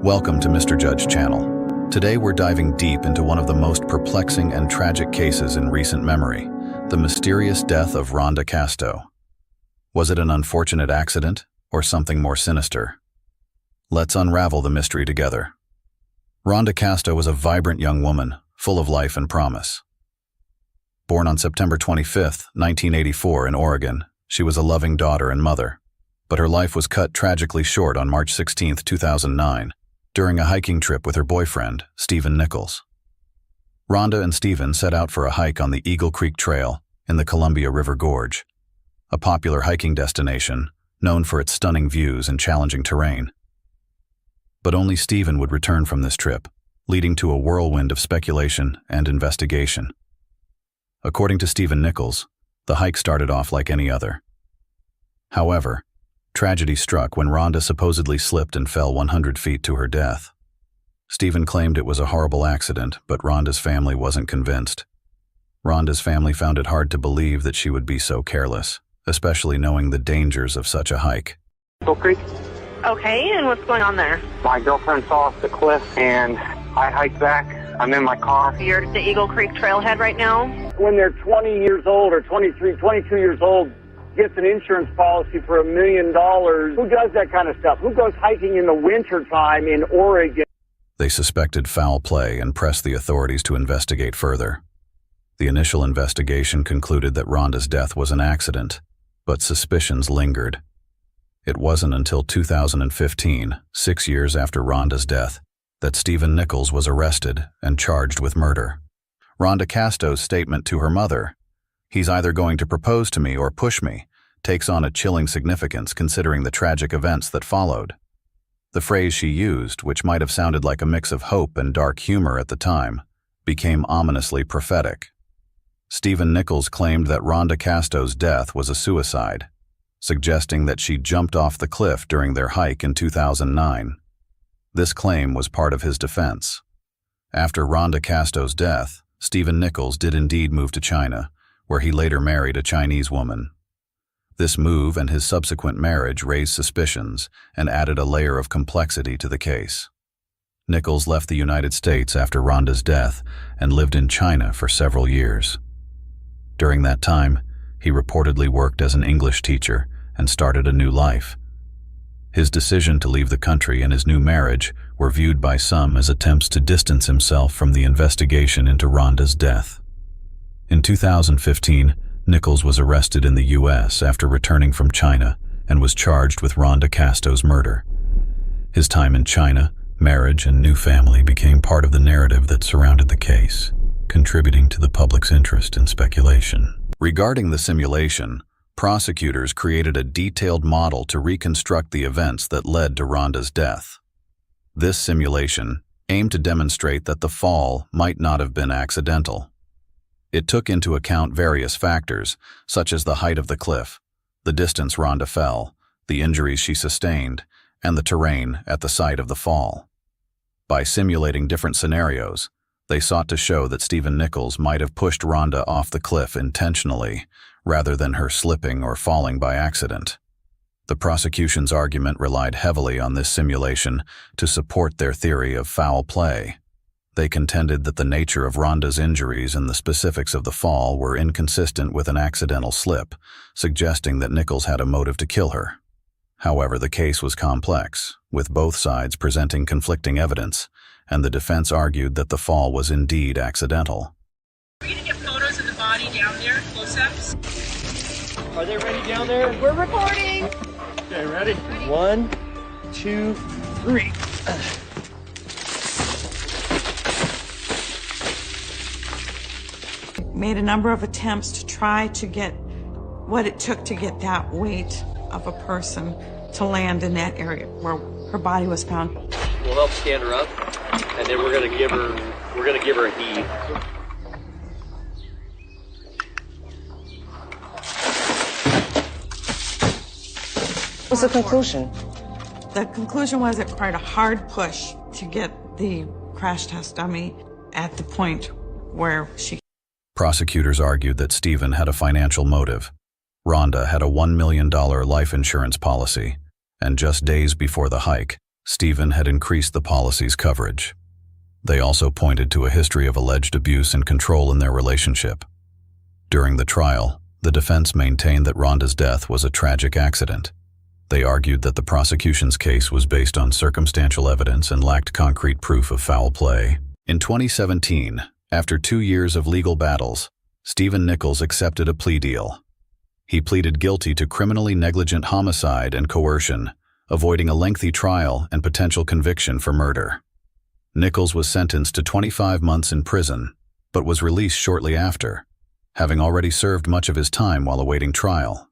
Welcome to MrJudge channel. Today we're diving deep into one of the most perplexing and tragic cases in recent memory, the mysterious death of Rhonda Casto. Was it an unfortunate accident or something more sinister? Let's unravel the mystery together. Rhonda Casto was a vibrant young woman, full of life and promise. Born on September 25, 1984 in Oregon, she was a loving daughter and mother. But her life was cut tragically short on March 16, 2009, during a hiking trip with her boyfriend, Stephen Nichols. Rhonda and Stephen set out for a hike on the Eagle Creek Trail in the Columbia River Gorge, a popular hiking destination known for its stunning views and challenging terrain. But only Stephen would return from this trip, leading to a whirlwind of speculation and investigation. According to Stephen Nichols, the hike started off like any other. However, tragedy struck when Rhonda supposedly slipped and fell 100 feet to her death. Stephen claimed it was a horrible accident, but Rhonda's family wasn't convinced. Rhonda's family found it hard to believe that she would be so careless, especially knowing the dangers of such a hike. Eagle Creek. Okay, and what's going on there? My girlfriend saw off the cliff, and I hiked back. I'm in my car. You're at the Eagle Creek trailhead right now? When they're 20 years old or 23, 22 years old, gets an insurance policy for $1 million. Who does that kind of stuff? Who goes hiking in the wintertime in Oregon? They suspected foul play and pressed the authorities to investigate further. The initial investigation concluded that Rhonda's death was an accident, but suspicions lingered. It wasn't until 2015, 6 years after Rhonda's death, that Stephen Nichols was arrested and charged with murder. Rhonda Casto's statement to her mother, "He's either going to propose to me or push me," takes on a chilling significance considering the tragic events that followed. The phrase she used, which might have sounded like a mix of hope and dark humor at the time, became ominously prophetic. Stephen Nichols claimed that Rhonda Casto's death was a suicide, suggesting that she jumped off the cliff during their hike in 2009. This claim was part of his defense. After Rhonda Casto's death, Stephen Nichols did indeed move to China, where he later married a Chinese woman. This move and his subsequent marriage raised suspicions and added a layer of complexity to the case. Nichols left the United States after Rhonda's death and lived in China for several years. During that time, he reportedly worked as an English teacher and started a new life. His decision to leave the country and his new marriage were viewed by some as attempts to distance himself from the investigation into Rhonda's death. In 2015, Nichols was arrested in the U.S. after returning from China and was charged with Rhonda Casto's murder. His time in China, marriage, and new family became part of the narrative that surrounded the case, contributing to the public's interest and speculation. Regarding the simulation, prosecutors created a detailed model to reconstruct the events that led to Rhonda's death. This simulation aimed to demonstrate that the fall might not have been accidental. It took into account various factors, such as the height of the cliff, the distance Rhonda fell, the injuries she sustained, and the terrain at the site of the fall. By simulating different scenarios, they sought to show that Stephen Nichols might have pushed Rhonda off the cliff intentionally, rather than her slipping or falling by accident. The prosecution's argument relied heavily on this simulation to support their theory of foul play. They contended that the nature of Rhonda's injuries and the specifics of the fall were inconsistent with an accidental slip, suggesting that Nichols had a motive to kill her. However, the case was complex, with both sides presenting conflicting evidence, and the defense argued that the fall was indeed accidental. Are we going to get photos of the body down there, close-ups? Are they ready down there? We're recording. Okay, ready? 1, 2, 3. Made a number of attempts to try to get what it took to get that weight of a person to land in that area where her body was found. We'll help stand her up, and then we're gonna give her a heave. What's the conclusion? The conclusion was it required a hard push to get the crash test dummy at the point where she... Prosecutors argued that Stephen had a financial motive. Rhonda had a $1 million life insurance policy, and just days before the hike, Stephen had increased the policy's coverage. They also pointed to a history of alleged abuse and control in their relationship. During the trial, the defense maintained that Rhonda's death was a tragic accident. They argued that the prosecution's case was based on circumstantial evidence and lacked concrete proof of foul play. In 2017, after 2 years of legal battles, Stephen Nichols accepted a plea deal. He pleaded guilty to criminally negligent homicide and coercion, avoiding a lengthy trial and potential conviction for murder. Nichols was sentenced to 25 months in prison, but was released shortly after, having already served much of his time while awaiting trial.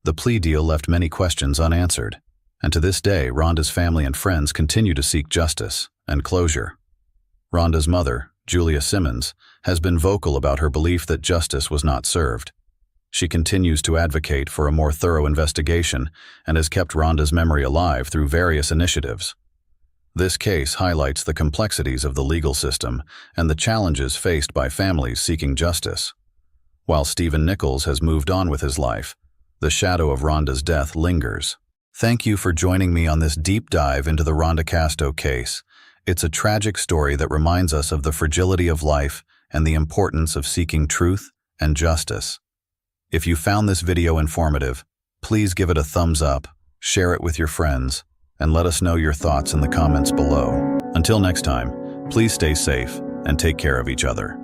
The plea deal left many questions unanswered, and to this day, Rhonda's family and friends continue to seek justice and closure. Rhonda's mother, Julia Simmons, has been vocal about her belief that justice was not served. She continues to advocate for a more thorough investigation and has kept Rhonda's memory alive through various initiatives. This case highlights the complexities of the legal system and the challenges faced by families seeking justice. While Stephen Nichols has moved on with his life, the shadow of Rhonda's death lingers. Thank you for joining me on this deep dive into the Rhonda Casto case. It's a tragic story that reminds us of the fragility of life and the importance of seeking truth and justice. If you found this video informative, please give it a thumbs up, share it with your friends, and let us know your thoughts in the comments below. Until next time, please stay safe and take care of each other.